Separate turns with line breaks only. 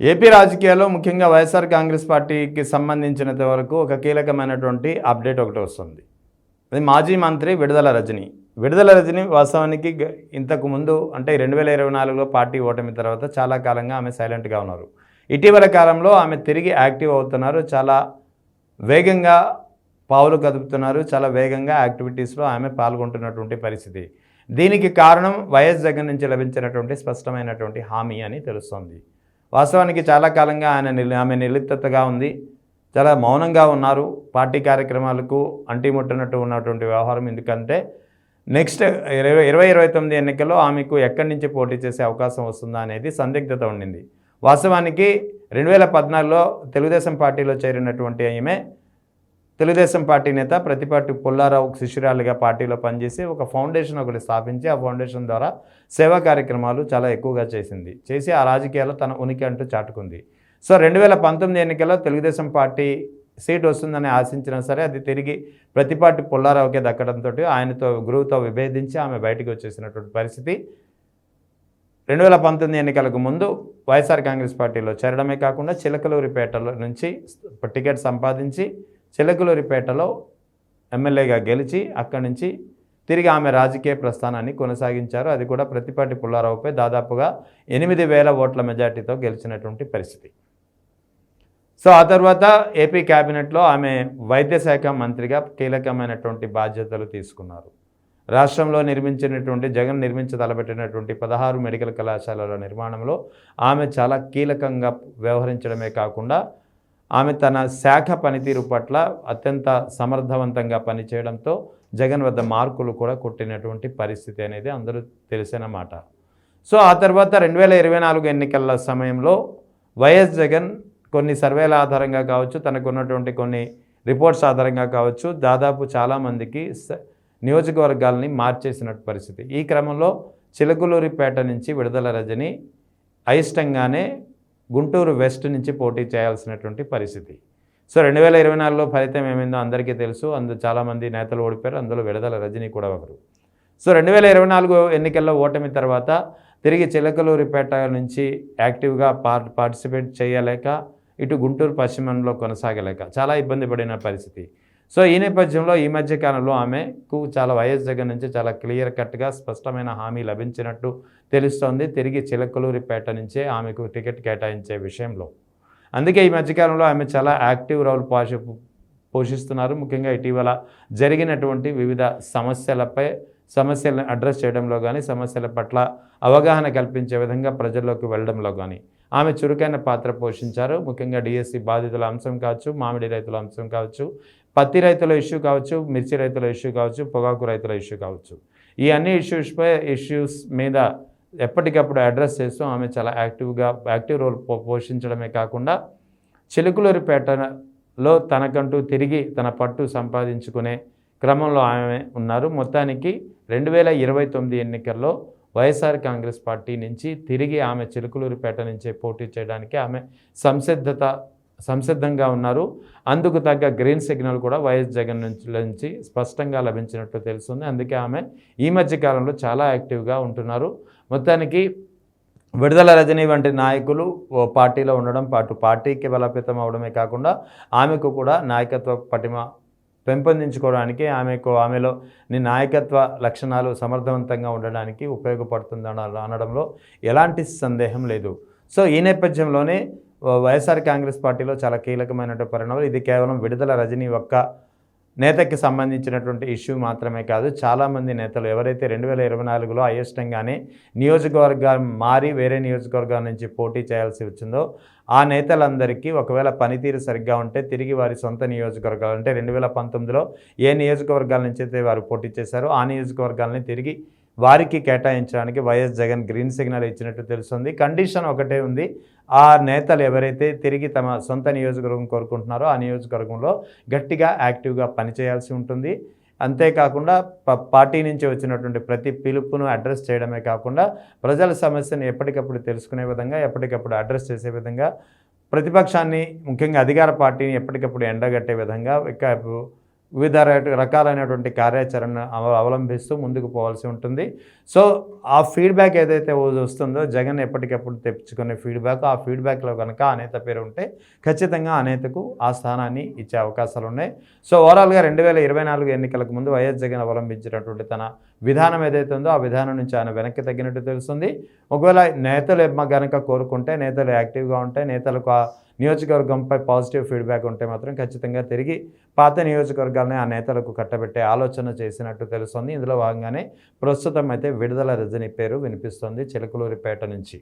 AP రాజకీయాల్లో ముఖ్యంగా వైఎస్ఆర్ కాంగ్రెస్ పార్టీకి సంబంధించినంత వరకు ఒక కీలకమైనటువంటి అప్డేట్ ఒకటి వస్తుంది. అది మాజీ మంత్రి విడుదల రజని. విడుదల రజని వాస్తవానికి ఇంతకు ముందు అంటే 2024లో పార్టీ ఓటమి తర్వాత చాలా కాలంగా ఆమె సైలెంట్గా ఉన్నారు. ఇటీవల కాలంలో ఆమె తిరిగి యాక్టివ్ అవుతున్నారు. చాలా వేగంగా పావులు కదుపుతున్నారు. చాలా వేగంగా యాక్టివిటీస్లో ఆమె పాల్గొంటున్నటువంటి పరిస్థితి. దీనికి కారణం వైఎస్ జగన్ నుంచి లభించినటువంటి స్పష్టమైనటువంటి హామీ అని తెలుస్తోంది. వాస్తవానికి చాలా కాలంగా ఆమె నిర్లిప్తతగా ఉంది. చాలా మౌనంగా ఉన్నారు. పార్టీ కార్యక్రమాలకు అంటిముట్టనట్టు ఉన్నటువంటి వ్యవహారం. ఎందుకంటే నెక్స్ట్ 2029 ఎన్నికల్లో ఆమెకు ఎక్కడి నుంచి పోటీ చేసే అవకాశం వస్తుందా అనేది సందిగ్ధత ఉండింది. వాస్తవానికి 2014లో తెలుగుదేశం పార్టీలో చేరినటువంటి ఈమె తెలుగుదేశం పార్టీ నేత ప్రతిపాటి పుల్లారావు శిష్యురాలిగా పార్టీలో పనిచేసి ఒక ఫౌండేషన్ ఒకటి స్థాపించి ఆ ఫౌండేషన్ ద్వారా సేవా కార్యక్రమాలు చాలా ఎక్కువగా చేసి ఆ రాజకీయాల్లో తన ఉనికి అంటూ చాటుకుంది. సో 2019 ఎన్నికల్లో తెలుగుదేశం పార్టీ సీట్ వస్తుందని ఆశించినా సరే అది తిరిగి ప్రతిపాటి పుల్లారావుకే దక్కడంతో ఆయనతో గురువుతో విభేదించి ఆమె బయటకు వచ్చేసినటువంటి పరిస్థితి. 2019 ఎన్నికలకు ముందు వైఎస్ఆర్ కాంగ్రెస్ పార్టీలో చేరడమే కాకుండా చిలకలూరిపేటలో నుంచి టికెట్ సంపాదించి చిలకలూరిపేటలో ఎమ్మెల్యేగా గెలిచి అక్కడి నుంచి తిరిగి ఆమె రాజకీయ ప్రస్థానాన్ని కొనసాగించారు. అది కూడా ప్రతిపాటి పుల్లారావుపై దాదాపుగా 8,000 ఓట్ల మెజార్టీతో గెలిచినటువంటి పరిస్థితి. సో ఆ తర్వాత ఏపీ క్యాబినెట్లో ఆమె వైద్య శాఖ మంత్రిగా కీలకమైనటువంటి బాధ్యతలు తీసుకున్నారు. రాష్ట్రంలో జగన్ నిర్మించతలపెట్టినటువంటి 16 మెడికల్ కళాశాలల నిర్మాణంలో ఆమె చాలా కీలకంగా వ్యవహరించడమే కాకుండా ఆమె తన శాఖ పనితీరు పట్ల అత్యంత సమర్థవంతంగా పనిచేయడంతో జగన్ వద్ద మార్కులు కూడా కొట్టినటువంటి పరిస్థితి అనేది అందరూ తెలిసిన మాట. సో ఆ తర్వాత 2024 ఎన్నికల సమయంలో వైఎస్ జగన్ కొన్ని సర్వేల ఆధారంగా కావచ్చు, తనకున్నటువంటి కొన్ని రిపోర్ట్స్ ఆధారంగా కావచ్చు, దాదాపు చాలామందికి నియోజకవర్గాలని మార్చేసినట్టు పరిస్థితి. ఈ క్రమంలో చిలకలూరిపేట నుంచి విడుదల రజని అయిష్టంగానే గుంటూరు వెస్ట్ నుంచి పోటీ చేయాల్సినటువంటి పరిస్థితి. సో 2024లో ఫలితం ఏమైందో అందరికీ తెలుసు. చాలామంది నేతలు ఓడిపోయారు. అందులో విడుదల రజని కూడా ఒకరు. సో 2024 ఎన్నికల్లో ఓటమి తర్వాత తిరిగి చిలకలూరిపేట నుంచి యాక్టివ్గా పార్టిసిపేట్ చేయలేక ఇటు గుంటూరు పశ్చిమంలో కొనసాగలేక చాలా ఇబ్బంది పడిన పరిస్థితి. సో ఈ నేపథ్యంలో ఈ మధ్యకాలంలో ఆమెకు చాలా వైఎస్ జగన్ నుంచి చాలా క్లియర్ కట్గా స్పష్టమైన హామీ లభించినట్టు తెలుస్తోంది. తిరిగి చిలకలూరిపేట నుంచే ఆమెకు టికెట్ కేటాయించే విషయంలో. అందుకే ఈ మధ్యకాలంలో ఆమె చాలా యాక్టివ్ రోల్ పోషిస్తున్నారు. ముఖ్యంగా ఇటీవల జరిగినటువంటి వివిధ సమస్యలను అడ్రస్ చేయడంలో కానీ, సమస్యల పట్ల అవగాహన కల్పించే విధంగా ప్రజల్లోకి వెళ్ళడంలో కానీ ఆమె చురుకైన పాత్ర పోషించారు. ముఖ్యంగా డిఎస్సి బాధితుల అంశం కావచ్చు, మామిడి రైతుల అంశం కావచ్చు, పత్తి రైతుల ఇష్యూ కావచ్చు, మిర్చి రైతుల ఇష్యూ కావచ్చు, పొగాకు రైతుల ఇష్యూ కావచ్చు, ఈ అన్ని ఇష్యూస్ మీద ఎప్పటికప్పుడు అడ్రస్ చేస్తూ ఆమె చాలా యాక్టివ్ రోల్ పోషించడమే కాకుండా చిలుకలూరిపేటలో తనకంటూ తిరిగి తన పట్టు సంపాదించుకునే క్రమంలో ఆమె ఉన్నారు. మొత్తానికి 2029 ఎన్నికల్లో వైఎస్ఆర్ కాంగ్రెస్ పార్టీ నుంచి తిరిగి ఆమె చిలుకలూరిపేట నుంచే పోటీ చేయడానికి ఆమె సంసిద్ధంగా ఉన్నారు. అందుకు తగ్గ గ్రీన్ సిగ్నల్ కూడా వైఎస్ జగన్ నుంచి స్పష్టంగా లభించినట్టు తెలుస్తుంది. అందుకే ఆమె ఈ మధ్యకాలంలో చాలా యాక్టివ్గా ఉంటున్నారు. మొత్తానికి విడుదల రజని వంటి నాయకులు పార్టీలో ఉండడం పార్టీకి బలోపేతం అవడమే కాకుండా ఆమెకు కూడా నాయకత్వ పటిమ పెంపొందించుకోవడానికి ఆమెలో నాయకత్వ లక్షణాలు సమర్థవంతంగా ఉండడానికి ఉపయోగపడుతుంది అనడంలో ఎలాంటి సందేహం లేదు. సో ఈ నేపథ్యంలోనే వైఎస్ఆర్ కాంగ్రెస్ పార్టీలో చాలా కీలకమైనటువంటి పరిణామాలు. ఇది కేవలం విడుదల రజని ఒక్క నేతకి సంబంధించినటువంటి ఇష్యూ మాత్రమే కాదు. చాలామంది నేతలు ఎవరైతే 2024లో అయిష్టంగానే నియోజకవర్గం మారి వేరే నియోజకవర్గాల నుంచి పోటీ చేయాల్సి వచ్చిందో ఆ నేతలందరికీ ఒకవేళ పనితీరు సరిగ్గా ఉంటే తిరిగి వారి సొంత నియోజకవర్గాలు అంటే 2019లో ఏ నియోజకవర్గాల నుంచి అయితే వారు పోటీ చేశారో ఆ నియోజకవర్గాలని తిరిగి వారికి కేటాయించడానికి వైఎస్ జగన్ గ్రీన్ సిగ్నల్ ఇచ్చినట్టు తెలుస్తుంది. కండిషన్ ఒకటే ఉంది. ఆ నేతలు ఎవరైతే తిరిగి తమ సొంత నియోజకవర్గం కోరుకుంటున్నారో ఆ నియోజకవర్గంలో గట్టిగా యాక్టివ్గా పనిచేయాల్సి ఉంటుంది. అంతేకాకుండా పార్టీ నుంచి వచ్చినటువంటి ప్రతి పిలుపును అడ్రస్ చేయడమే కాకుండా ప్రజల సమస్యను ఎప్పటికప్పుడు తెలుసుకునే విధంగా, ఎప్పటికప్పుడు అడ్రస్ చేసే విధంగా, ప్రతిపక్షాన్ని ముఖ్యంగా అధికార పార్టీని ఎప్పటికప్పుడు ఎండగట్టే విధంగా వివిధ రకాలైనటువంటి కార్యాచరణ అవలంబిస్తూ ముందుకు పోవాల్సి ఉంటుంది. సో ఆ ఫీడ్బ్యాక్ ఏదైతే వస్తుందో జగన్ ఎప్పటికప్పుడు తెప్పించుకునే ఫీడ్బ్యాక్, ఆ ఫీడ్బ్యాక్లో కనుక అనేత పేరు ఉంటే ఖచ్చితంగా అనేతకు ఆ స్థానాన్ని ఇచ్చే అవకాశాలు ఉన్నాయి. సో ఓవరాల్గా 2024 ఎన్నికలకు ముందు వైఎస్ జగన్ అవలంబించినటువంటి తన విధానం ఏదైతే ఉందో ఆ విధానం నుంచి ఆయన వెనక్కి తగ్గినట్టు తెలుస్తుంది. ఒకవేళ నేతలు కనుక కోరుకుంటే, నేతలు యాక్టివ్గా ఉంటే, నేతలకు ఆ నియోజకవర్గంపై పాజిటివ్ ఫీడ్బ్యాక్ ఉంటే మాత్రం ఖచ్చితంగా తిరిగి పాత నియోజకవర్గాలని ఆ నేతలకు కట్టబెట్టే ఆలోచన చేసినట్టు తెలుస్తుంది. ఇందులో భాగంగానే ప్రస్తుతం అయితే విడుదల రజని పేరు వినిపిస్తుంది చిలకలూరిపేట నుంచి.